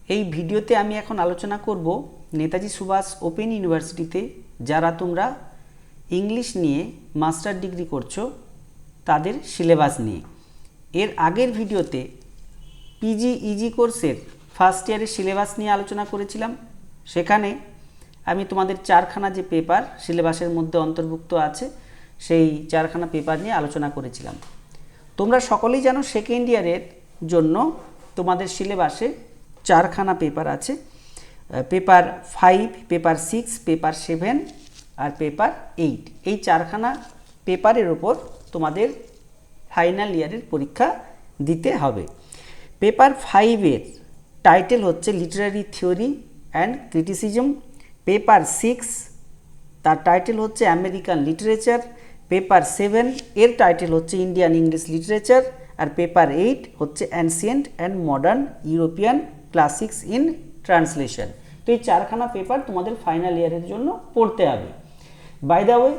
এই ভিডিওতে আমি এখন আলোচনা করব নেতাজি সুভাষ ওপেন ইউনিভার্সিটিতে যারা তোমরা ইংলিশ নিয়ে মাস্টার ডিগ্রি করছো তাদের সিলেবাস নিয়ে। এর আগের ভিডিওতে পিজি ইজি কোর্সের ফার্স্ট ইয়ারের সিলেবাস নিয়ে আলোচনা করেছিলাম। সেখানে আমি তোমাদের চারখানা যে পেপার সিলেবাসের মধ্যে অন্তর্ভুক্ত আছে সেই চারখানা পেপার নিয়ে আলোচনা করেছিলাম। তোমরা সকলেই জানো সেকেন্ড ইয়ারের জন্য তোমাদের সিলেবাসে চারখানা পেপার আছে, পেপার 5, পেপার 6, পেপার 7 আর পেপার 8। এই চারখানা পেপারের ওপর তোমাদের ফাইনাল ইয়ারের পরীক্ষা দিতে হবে। পেপার 5-এর টাইটেল হচ্ছে Literary theory and criticism. Paper 6 তার টাইটেল হচ্ছে আমেরিকান লিটারেচার। পেপার 7 এর টাইটেল হচ্ছে ইন্ডিয়ান ইংলিশ লিটারেচার। আর পেপার 8 হচ্ছে ancient and modern European classics in translation. তো এই চারখানা পেপার তোমাদের ফাইনাল ইয়ারের জন্য পড়তে হবে। By the way,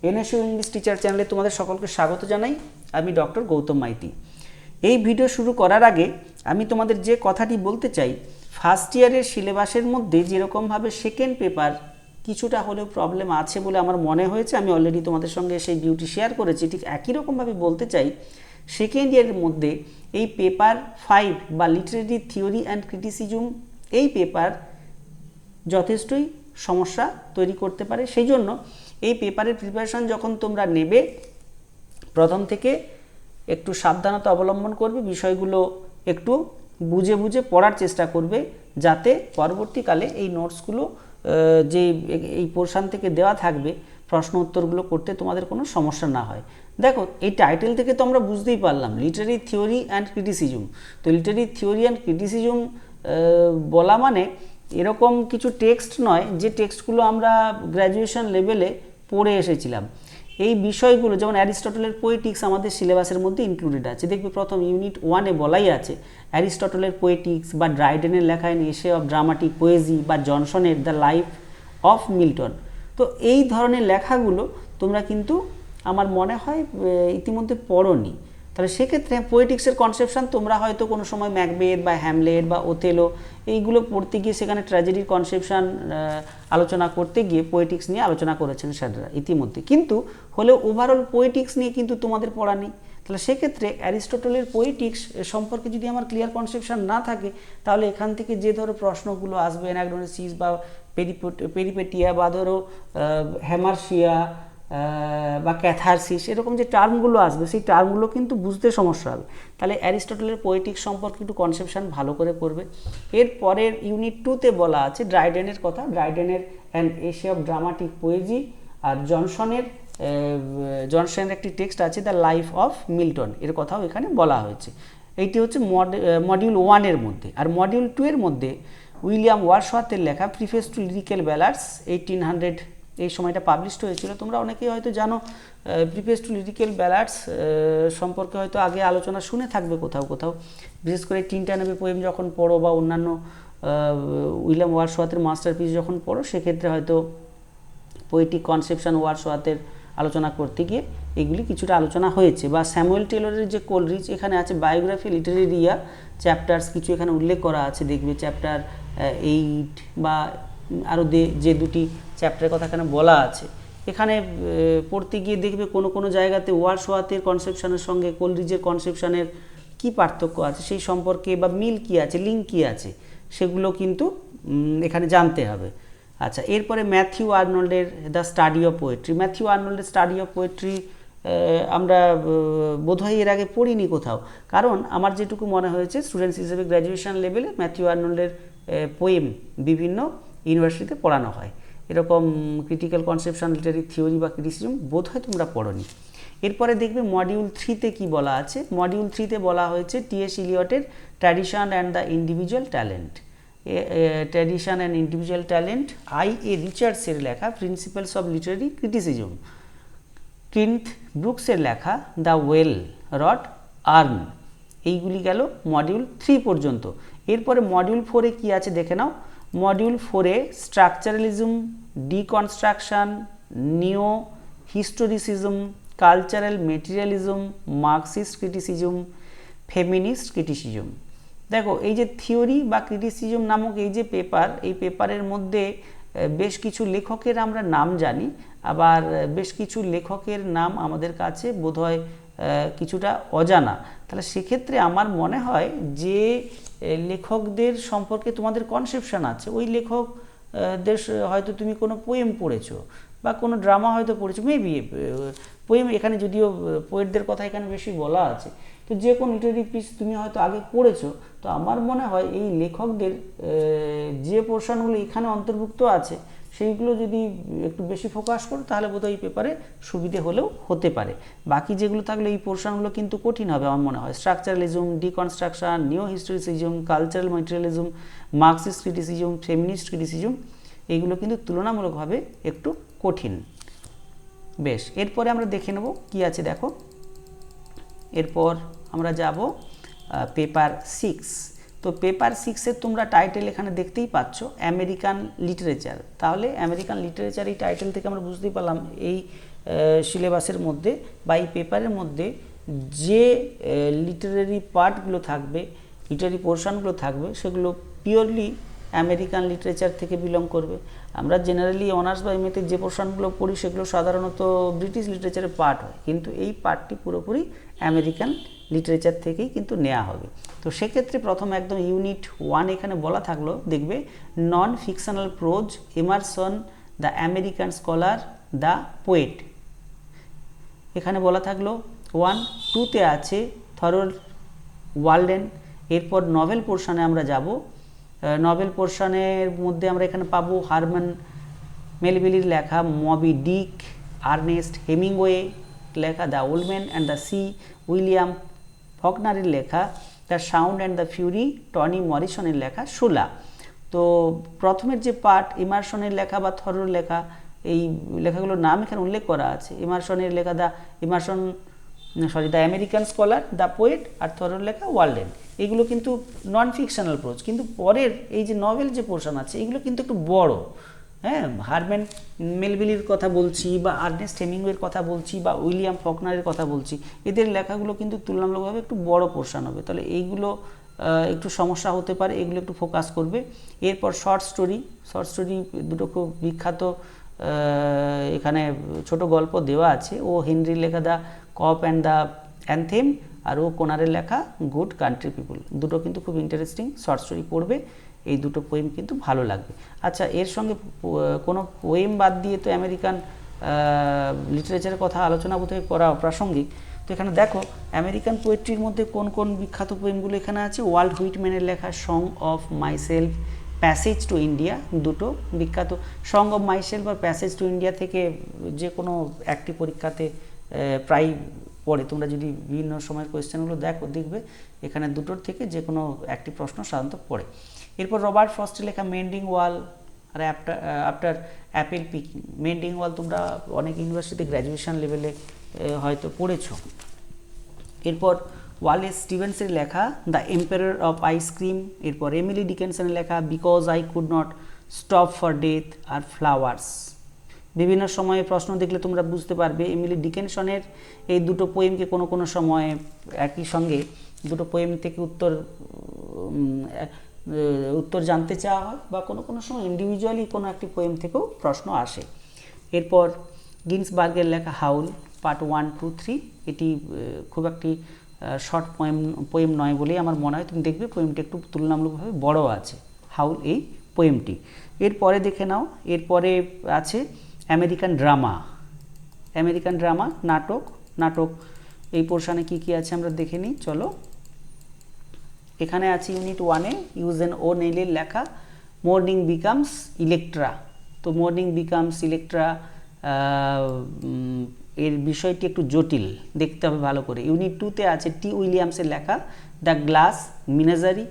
NSU English teacher চ্যানেলে তোমাদের সকলকে স্বাগত জানাই। আমি ডক্টর গৌতম মাইতি। এই ভিডিও শুরু করার আগে আমি তোমাদের যে কথাটি বলতে চাই, ফার্স্ট ইয়ারের সিলেবাসের মধ্যে যেরকমভাবে সেকেন্ড পেপার কিছুটা হলেও প্রবলেম আছে বলে আমার মনে হয়েছে, আমি অলরেডি তোমাদের সঙ্গে সেই ভিউটি শেয়ার করেছি, ঠিক একই রকমভাবে বলতে চাই সেকেন্ড ইয়ারের মধ্যে এই পেপার 5 বা লিটারেরি থিওরি অ্যান্ড ক্রিটিসিজম এই পেপার যথেষ্টই সমস্যা তৈরি করতে পারে। সেই জন্য এই পেপারের প্রিপারেশন যখন তোমরা নেবে প্রথম থেকে একটু সাবধানতা অবলম্বন করবে, বিষয়গুলো একটু বুঝে বুঝে পড়ার চেষ্টা করবে যাতে পরবর্তীকালে এই নোটসগুলো যে এই পোর্শন থেকে দেওয়া থাকবে প্রশ্ন উত্তরগুলো করতে তোমাদের কোনো সমস্যা না হয়। দেখো, এই টাইটেল থেকে তো আমরা বুঝতেই পারলাম লিটারারি থিওরি অ্যান্ড ক্রিটিসিজম। তো লিটারারি থিওরি অ্যান্ড ক্রিটিসিজম বলা মানে এরকম কিছু টেক্সট নয় যে টেক্সটগুলো আমরা গ্র্যাজুয়েশন লেভেলে পড়ে এসেছিলাম। এই বিষয়গুলো যেমন অ্যারিস্টটলের পোয়েটিক্স আমাদের সিলেবাসের মধ্যে ইনক্লুডেড আছে। দেখবে প্রথম ইউনিট 1-এ বলাই আছে অ্যারিস্টটলের পোয়েটিক্স বা ড্রাইডেনের লেখা ইন এসে অফ ড্রামাটিক পোয়েজি বা জনসনের দ্য লাইফ অফ মিল্টন। তো এই ধরনের লেখাগুলো তোমরা কিন্তু আমার মনে হয় ইতিমধ্যে পড়োনি। তাহলে সেক্ষেত্রে পোয়েটিক্সের কনসেপশন তোমরা হয়তো কোনো সময় ম্যাকবেথ বা হ্যামলেট বা ওথেলো এইগুলো পড়তে গিয়ে সেখানে ট্র্যাজেডির কনসেপশন আলোচনা করতে গিয়ে পোয়েটিক্স নিয়ে আলোচনা করেছেন স্যাররা ইতিমধ্যে, কিন্তু হলেও ওভারঅল পোয়েটিক্স নিয়ে কিন্তু তোমাদের পড়া নেই। তাহলে সেক্ষেত্রে অ্যারিস্টটলের পোয়েটিক্স সম্পর্কে যদি আমার ক্লিয়ার কনসেপশন না থাকে তাহলে এখান থেকে যে ধরো প্রশ্নগুলো আসবে অ্যানাগনোসিস বা পেরিপেটিয়া বা ধরো হ্যামারশিয়া বা ক্যাথারসিস এরকম যে টার্মগুলো আসবে সেই টার্মগুলো কিন্তু বুঝতে সমস্যা হবে। তাহলে অ্যারিস্টটলের পোয়েটিক্স সম্পর্কে একটু কনসেপশন ভালো করে করবে। এর পরের ইউনিট 2-তে বলা আছে ড্রাইডেনের কথা, ড্রাইডেনের অ্যান এসে অফ ড্রামাটিক পোয়েজি, আর জনসনের একটি টেক্সট আছে দ্য লাইফ অফ মিল্টন, এর কথাও এখানে বলা হয়েছে। এইটি হচ্ছে মডিউল 1-এর মধ্যে। আর মডিউল 2-এর মধ্যে উইলিয়াম ওয়ার্ডসওয়ার্থের লেখা প্রিফেস টু লিরিক্যাল ব্যালাডস 1800 এই সময়টা পাবলিশড হয়েছিল। তোমরা অনেকেই হয়তো জানো প্রিফেস টু লিরিক্যাল ব্যালাডস সম্পর্কে হয়তো আগে আলোচনা শুনে থাকবে কোথাও কোথাও, বিশেষ করে টিনটানবে পোয়েম যখন পড়ো বা অন্যান্য উইলিয়াম ওয়ার্ডসওয়ার্থের মাস্টারপিস যখন পড়ো সেক্ষেত্রে হয়তো পোয়েটিক কনসেপশন ওয়ার্ডসওয়ার্থের আলোচনা করতে গিয়ে এগুলি কিছুটা আলোচনা হয়েছে। বা স্যামুয়েল টেলরের যে কোলরিজ, এখানে আছে বায়োগ্রাফি লিটারেরিয়া চ্যাপ্টার্স কিছু এখানে উল্লেখ করা আছে, দেখবে চ্যাপ্টার 8 বা আরও যে দুটি চ্যাপ্টারের কথা এখানে বলা আছে। এখানে পড়তে গিয়ে দেখবে কোনো জায়গাতে ওয়ার্ডসওয়ার্থের কনসেপশনের সঙ্গে কোলরিজের কনসেপশনের কি পার্থক্য আছে সেই সম্পর্কে বা মিল কি আছে, লিঙ্ক কি আছে সেগুলো কিন্তু এখানে জানতে হবে। আচ্ছা, এরপরে ম্যাথিউ আর্নল্ডের the study of poetry. Matthew আর্নল্ডের স্টাডি অফ পোয়েট্রি আমরা বোধহয় এর আগে পড়িনি কোথাও, কারণ আমার যেটুকু মনে হয়েছে স্টুডেন্টস হিসেবে গ্র্যাজুয়েশন লেভেলে ম্যাথিউ আর্নল্ডের পোয়েম বিভিন্ন ইউনিভার্সিটিতে পড়ানো হয়। এরকম ক্রিটিক্যাল কনসেপশন লিটারি থিওরি বা ক্রিটিসিজম বোধহয় তোমরা পড়োনি। এরপরে দেখবে মডিউল 3-তে কি বলা আছে। মডিউল 3-তে বলা হয়েছে টি.এস. ইলিয়টের tradition and the individual talent. Tradition and individual talent I. রিচার্ডসের লেখা principles of literary criticism. Cleanth ব্রুকসের লেখা দ্য ওয়েল রড আর্ন। এইগুলি গেল মডিউল 3 পর্যন্ত। এরপরে মডিউল 4-এ কি আছে দেখে নাও। মডিউল 4-এ structuralism, deconstruction, neo historicism, cultural materialism, Marxist criticism, feminist criticism. দেখো এই যে থিওরি বা ক্রিটিসিজম নামক এই যে পেপার, এই পেপারের মধ্যে বেশ কিছু লেখকের আমরা নাম জানি, আবার বেশ কিছু লেখকের নাম আমাদের কাছে বোধহয় কিছুটা অজানা। তাহলে সেক্ষেত্রে আমার মনে হয় যে লেখকদের সম্পর্কে তোমাদের কনসেপশন আছে, ওই লেখকদের হয়তো তুমি কোনো পোয়েম পড়েছো বা কোনো ড্রামা হয়তো পড়েছো, মেবি পোয়েম, এখানে যদিও পোয়েটদের কথা এখানে বেশি বলা আছে, তো যে কোনো লিটারি পিস তুমি হয়তো আগে পড়েছো। তো আমার মনে হয় এই লেখকদের যে পোর্শনগুলো এখানে অন্তর্ভুক্ত আছে সেইগুলো যদি একটু বেশি ফোকাস করো তাহলে বোধহয় এই পেপারে সুবিধে হলেও হতে পারে। বাকি যেগুলো থাকলে এই পোর্শনগুলো কিন্তু কঠিন হবে আমার মনে হয়। Structuralism, deconstruction, neo historicism, cultural materialism, Marxist criticism, feminist criticism, এইগুলো কিন্তু তুলনামূলকভাবে একটু কঠিন। বেশ, এরপরে আমরা দেখে নেব কি আছে। দেখো এরপর আমরা যাব পেপার 6। তো পেপার 6-এর তোমরা টাইটেল এখানে দেখতেই পাচ্ছ, আমেরিকান লিটারেচার। তাহলে আমেরিকান লিটারেচার এই টাইটেল থেকে আমরা বুঝতেই পারলাম এই সিলেবাসের মধ্যে বা এই পেপারের মধ্যে যে লিটারেরি পার্টগুলো থাকবে, লিটারেরি পোর্শনগুলো থাকবে, সেগুলো পিওরলি আমেরিকান লিটারেচার থেকে বিলং করবে। আমরা জেনারেলি অনার্স বা এমএতে যে পোর্শনগুলো পড়ি সেগুলো সাধারণত ব্রিটিশ লিটারেচারের পার্ট হয়, কিন্তু এই পার্টটি পুরোপুরি আমেরিকান লিটারেচার থেকেই কিন্তু নেওয়া হবে। তো সেক্ষেত্রে প্রথম একদম ইউনিট 1 এখানে বলা থাকলো, দেখবে non fictional prose, Emerson the American scholar, the poet. এখানে বলা থাকলো 1, 2-তে আছে থরোল্ড ওয়ালডেন। এরপর নভেল পোর্শনে আমরা যাব। নভেল পোর্শনের মধ্যে আমরা এখানে পাবো হারম্যান মেলভিলের লেখা মবি ডিক, আর্নেস্ট হেমিংওয়ে লেখা the old man and the sea, William ফকনারের লেখা the sound and the fury, Toni মরিসনের লেখা শোলা। তো প্রথমের যে পার্ট ইমারসনের লেখা বা থরোর লেখা, এই লেখাগুলোর নাম এখানে উল্লেখ করা আছে। ইমারসনের লেখা the American scholar, the poet, আর থরোর লেখা ওয়ালডেন। এগুলো কিন্তু নন ফিকশনাল প্রোজ। কিন্তু পরের এই যে নভেল যে পোর্শন আছে এগুলো কিন্তু একটু বড়। হ্যাঁ, হারম্যান মেলভিলের কথা বলছি বা আর্নেস্ট হেমিংওয়ের কথা বলছি বা উইলিয়াম ফকনারের কথা বলছি, এদের লেখাগুলো কিন্তু তুলনামূলকভাবে একটু বড় পোর্শন হবে। তাহলে এইগুলো একটু সমস্যা হতে পারে, এগুলো একটু ফোকাস করবে। এরপর শর্ট স্টোরি দুটো খুব বিখ্যাত এখানে ছোট গল্প দেওয়া আছে। ও হেনরির লেখা the cop and the anthem, আর ও কোনারের লেখা গুড কান্ট্রি পিপল। দুটো কিন্তু খুব ইন্টারেস্টিং শর্ট স্টোরি পড়বে, এই দুটো পোয়েম কিন্তু ভালো লাগবে। আচ্ছা, এর সঙ্গে কোনো পোয়েম বাদ দিয়ে তো আমেরিকান লিটারেচারের কথা আলোচনা বোধহয় করা অপ্রাসঙ্গিক। তো এখানে দেখো আমেরিকান পোয়েট্রির মধ্যে কোন কোন বিখ্যাত পোয়েমগুলো এখানে আছে। ওয়াল্ট হুইটম্যানের লেখা song of myself, passage to India, দুটো বিখ্যাত। সং অফ মাইসেলফ আর প্যাসেজ টু ইন্ডিয়া থেকে যে কোনো একটি পরীক্ষাতে প্রায় পড়ে, তোমরা যদি বিভিন্ন সময়ের কোয়েশ্চেনগুলো দেখবে এখানে দুটোর থেকে যে কোনো একটি প্রশ্ন সাধারণত পড়ে। এরপর রবার্ট ফ্রস্টের লেখা মেন্ডিং ওয়াল আর আফটার অ্যাপেল পিকিং। মেন্ডিং ওয়াল তোমরা অনেক ইউনিভার্সিটিতে গ্র্যাজুয়েশন লেভেলে হয়তো পড়েছো। এরপর ওয়ালেস স্টিভেন্সের লেখা দ্য এম্পারার অফ আইসক্রিম। এরপর এমিলি ডিকেনসনের লেখা because I could not stop for death R flowers. বিভিন্ন সময়ে প্রশ্ন দেখলে তোমরা বুঝতে পারবে এমিলি ডিকেনসনের এই দুটো পোয়েমকে কোনো কোনো সময় একই সঙ্গে দুটো পোয়েম থেকে উত্তর জানতে চাওয়া হয়, বা কোনো কোনো সময় ইন্ডিভিজুয়ালি কোনো একটি পোয়েম থেকেও প্রশ্ন আসে। এরপর গিন্সবার্গের লেখা হাউল পার্ট 1, 2, 3। এটি খুব একটি শর্ট পোয়েম নয় বলেই আমার মনে হয়। তুমি দেখবে পোয়েমটি একটু তুলনামূলকভাবে বড় আছে, হাউল এই পোয়েমটি। এরপরে দেখে নাও, এরপরে আছে আমেরিকান ড্রামা। আমেরিকান ড্রামা নাটক এই পোর্শনে কি কি আছে আমরা দেখে নিই, চলো। এখানে আছে ইউনিট 1-এ ইউজেন ও নেইলের লেখা মর্নিং বিকামস ইলেকট্রা। তো মর্নিং বিকামস ইলেকট্রা এর বিষয়টি একটু জটিল, দেখতে হবে ভালো করে। ইউনিট 2-তে আছে টি উইলিয়ামসের লেখা দ্য গ্লাস মিনাজারি,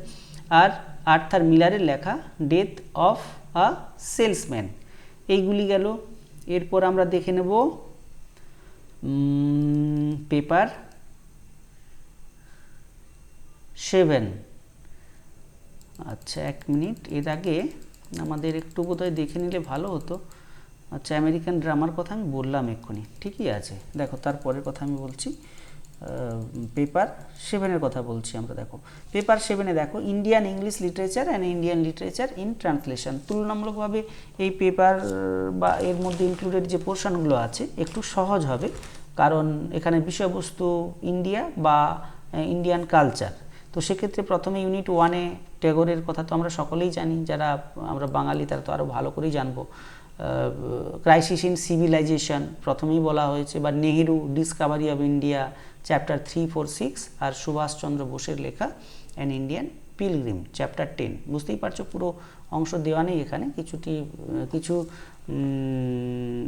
আর আর্থার মিলারের লেখা ডেথ অফ আ সেলসম্যান। এইগুলি গেল। এরপর আমরা দেখে নেব পেপার 7। আচ্ছা, এক মিনিট, এর আগে আমাদের একটু বোধহয় দেখে নিলে ভালো হতো। আচ্ছা, আমেরিকান ড্রামার কথা আমি বললাম এক্ষুনি, ঠিকই আছে। দেখো তারপরের কথা আমি বলছি। পেপার 7-এর কথা বলছি আমরা। দেখো পেপার 7-এ দেখো Indian English literature and Indian literature in translation. তুলনামূলকভাবে এই পেপার বা এর মধ্যে ইনক্লুডেড যে পোর্শনগুলো আছে একটু সহজ হবে, কারণ এখানে বিষয়বস্তু ইন্ডিয়া বা ইন্ডিয়ান কালচার। তো সেক্ষেত্রে প্রথমে ইউনিট 1-এ ট্যাগরের কথা তো আমরা সকলেই জানি, যারা আমরা বাঙালি তারা তো আরও ভালো করেই জানবো। ক্রাইসিস ইন সিভিলাইজেশন প্রথমেই বলা হয়েছে, বা Nehru Discovery of India chapter 3, 4, 6, আর সুভাষচন্দ্র বোসের লেখা অ্যান ইন্ডিয়ান পিলগ্রিম চ্যাপ্টার 10। বুঝতেই পারছো পুরো অংশ দেওয়া নেই এখানে, কিছু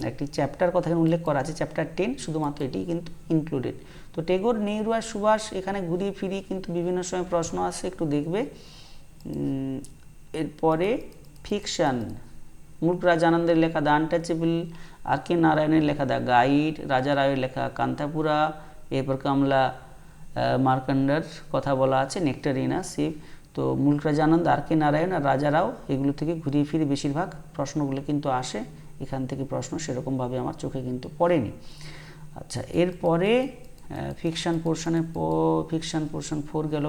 একটি চ্যাপ্টার কথা এখানে উল্লেখ করা আছে, চ্যাপ্টার 10 শুধুমাত্র এটি কিন্তু ইনক্লুডেড। তো ট্যাগর, নেহরু আর সুভাষ এখানে ঘুরিয়ে ফিরিয়ে কিন্তু বিভিন্ন সময় প্রশ্ন আসে, একটু দেখবে। এরপরে ফিকশন, মুলকরাজ আনন্দের লেখা দ্য আনটাচেবল, আর কে নারায়ণের লেখা দ্য গাইড, রাজা রায়ের লেখা কান্তাপুরা, এরপর কমলা মার্কন্ডার কথা বলা আছে নেক্টারিনা শিব। তো মুলকরাজ আনন্দ, আর কে নারায়ণ আর রাজা রাও এগুলো থেকে ঘুরিয়ে ফিরে বেশিরভাগ প্রশ্নগুলো কিন্তু আসে। এখান থেকে প্রশ্ন সেরকমভাবে আমার চোখে কিন্তু পড়েনি। আচ্ছা, এরপরে ফিকশন পোর্শন 4 গেল।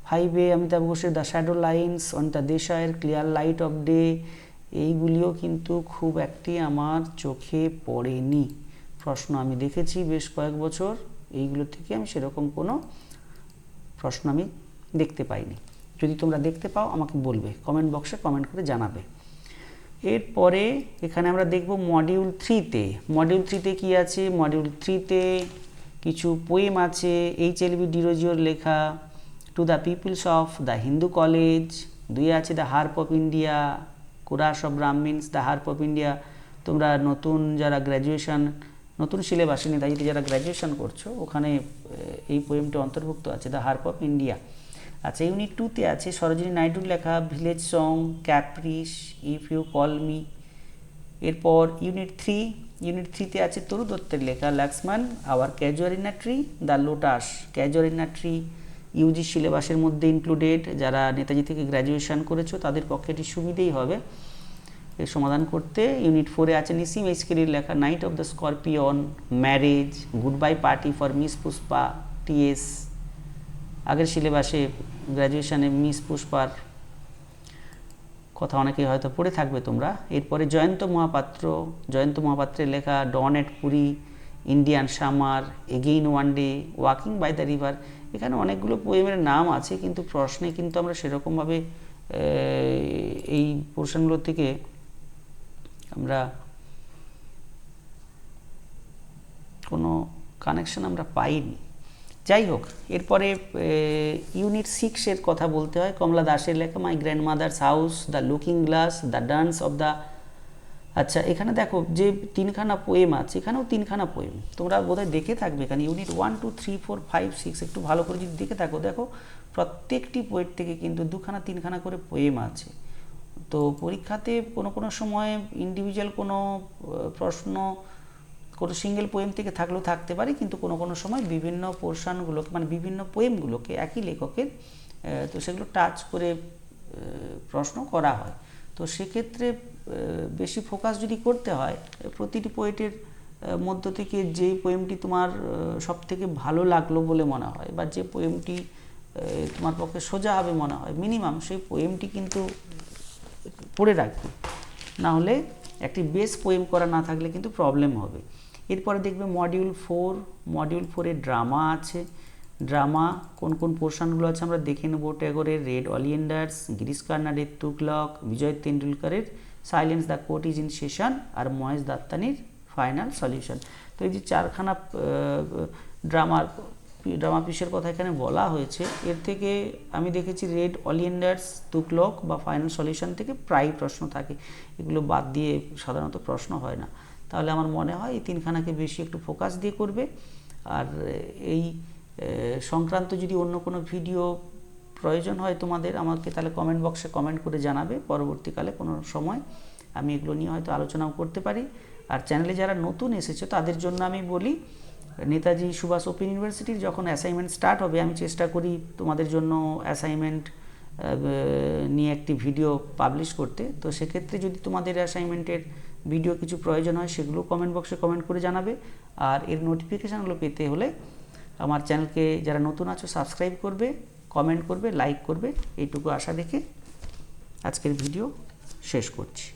5-এ অমিতাভ ঘোষের দ্য শ্যাডো লাইন্স, অনিতা দেশাইয়ের ক্লিয়ার লাইট অফ ডে, এইগুলিও কিন্তু খুব একটি আমার চোখে পড়েনি। প্রশ্ন আমি দেখেছি বেশ কয়েক বছর, এইগুলো থেকে আমি সেরকম কোনো প্রশ্ন আমি দেখতে পাইনি। যদি তোমরা দেখতে পাও আমাকে বলবে, কমেন্ট বক্সে কমেন্ট করে জানাবে। এরপরে এখানে আমরা দেখব মডিউল 3-তে কি আছে। মডিউল 3-তে কিছু পোয়েম আছে, এইচ.এল.ভি. ডিরোজিওর লেখা to the peoples of the Hindu college. 2 আছে the harp of India, chorus of Brahmins, the harp of India. তোমরা নতুন যারা গ্র্যাজুয়েশন, নতুন সিলেবাসে নেতাজিতে যারা গ্র্যাজুয়েশন করছো, ওখানে এই পোয়েমটা অন্তর্ভুক্ত আছে, দ্য হার্প অফ ইন্ডিয়া। আচ্ছা, ইউনিট 2-তে আছে সরোজিনী নাইডুর লেখা village song, caprice, if you call me. এরপর ইউনিট 3-তে আছে তরু দত্তের লেখা Lakshman, our casuarina tree, the lotus. Casuarina tree UG সিলেবাসের মধ্যে ইনক্লুডেড। যারা নেতাজি থেকে গ্র্যাজুয়েশন করেছো তাদের পক্ষে এটি সুবিধেই হবে এর সমাধান করতে। ইউনিট 4-এ আছে নিসিম এইচকেলির লেখা night of the scorpion, marriage, goodbye party for Miss Pushpa TS. আগের সিলেবাসে গ্র্যাজুয়েশনে মিস পুষ্পার কথা অনেকেই হয়তো পড়ে থাকবে তোমরা। এরপরে জয়ন্ত মহাপাত্রের লেখা dawn at Puri, Indian summer, again one day, walking by the river. এখানে অনেকগুলো পোয়েমের নাম আছে, কিন্তু প্রশ্নে কিন্তু আমরা সেরকমভাবে এই পোর্শনগুলো থেকে আমরা কোনো কানেকশন আমরা পাইনি। যাই হোক, এরপরে ইউনিট 6-এর কথা বলতে হয়। কমলা দাসের লেখা my grandmother's house, the looking glass, the dance of the. আচ্ছা, এখানে দেখো যে 3খানা পোয়েম আছে, এখানেও 3খানা পোয়েম তোমরা বোধহয় দেখে থাকবে। এখানে ইউনিট 1, 2, 3, 4, 5, 6 একটু ভালো করে যদি দেখে থাকো, দেখো প্রত্যেকটি পোয়েট থেকে কিন্তু 2খানা 3খানা করে পোয়েম আছে। তো পরীক্ষাতে কোনো সময় ইন্ডিভিজুয়াল কোনো প্রশ্ন কোনো সিঙ্গেল পোয়েম থেকে থাকলেও থাকতে পারে, কিন্তু কোনো সময় বিভিন্ন পোর্শনগুলোকে, মানে বিভিন্ন পোয়েমগুলোকে একই লেখকের, তো সেগুলো টাচ করে প্রশ্ন করা হয়। তো সেক্ষেত্রে বেশি ফোকাস যদি করতে হয়, প্রতিটি পোয়েটের মধ্য থেকে যে পোয়েমটি তোমার সবথেকে ভালো লাগলো বলে মনে হয়, বা যে পোয়েমটি তোমার পক্ষে সোজা হবে মনে হয়, মিনিমাম সেই পোয়েমটি কিন্তু পড়ে রাখবে, না হলে একটি বেস পোয়েম করা না থাকলে কিন্তু প্রবলেম হবে। এরপরে দেখবে মডিউল 4-এ ড্রামা আছে। ড্রামা কোন পোর্শনগুলো আছে আমরা দেখে নেব। ট্যাগরের রেড অলিয়েন্ডার্স, গিরিশ কার্নাডের তুগলক, বিজয় তেন্ডুলকরের silence the court is in session, আর মহেশ দাত্তানির ফাইনাল সলিউশন। তো এই যে 4খানা ড্রামা পিসের কথা এখানে বলা হয়েছে, এর থেকে আমি দেখেছি রেড অলিয়েন্ডার্স, তুগলক বা ফাইনাল সলিউশন থেকে প্রায় প্রশ্ন থাকে, এগুলো বাদ দিয়ে সাধারণত প্রশ্ন হয় না। তাহলে আমার মনে হয় এই 3খানাকে বেশি একটু ফোকাস দিয়ে করবে। আর এই সংক্রান্ত যদি অন্য কোনো ভিডিও প্রয়োজন হয় তোমাদের, আমাকে তাহলে কমেন্ট বক্সে কমেন্ট করে জানাবে। পরবর্তীকালে কোনো সময় আমি এগুলো নিয়ে হয়তো আলোচনাও করতে পারি। আর চ্যানেলে যারা নতুন এসেছে তাদের জন্য আমি বলি, নেতাজি সুভাষ ওপেন ইউনিভার্সিটির যখন অ্যাসাইনমেন্ট স্টার্ট হবে, আমি চেষ্টা করি তোমাদের জন্য অ্যাসাইনমেন্ট নিয়ে একটি ভিডিও পাবলিশ করতে। তো সেক্ষেত্রে যদি তোমাদের অ্যাসাইনমেন্টের ভিডিও কিছু প্রয়োজন হয়, সেগুলো কমেন্ট বক্সে কমেন্ট করে জানাবে। আর এর নোটিফিকেশানগুলো পেতে হলে আমার চ্যানেলকে যারা নতুন আছো সাবস্ক্রাইব করবে, কমেন্ট করবে, লাইক করবে, এইটুকু আশা রেখে আজকের ভিডিও শেষ করছি।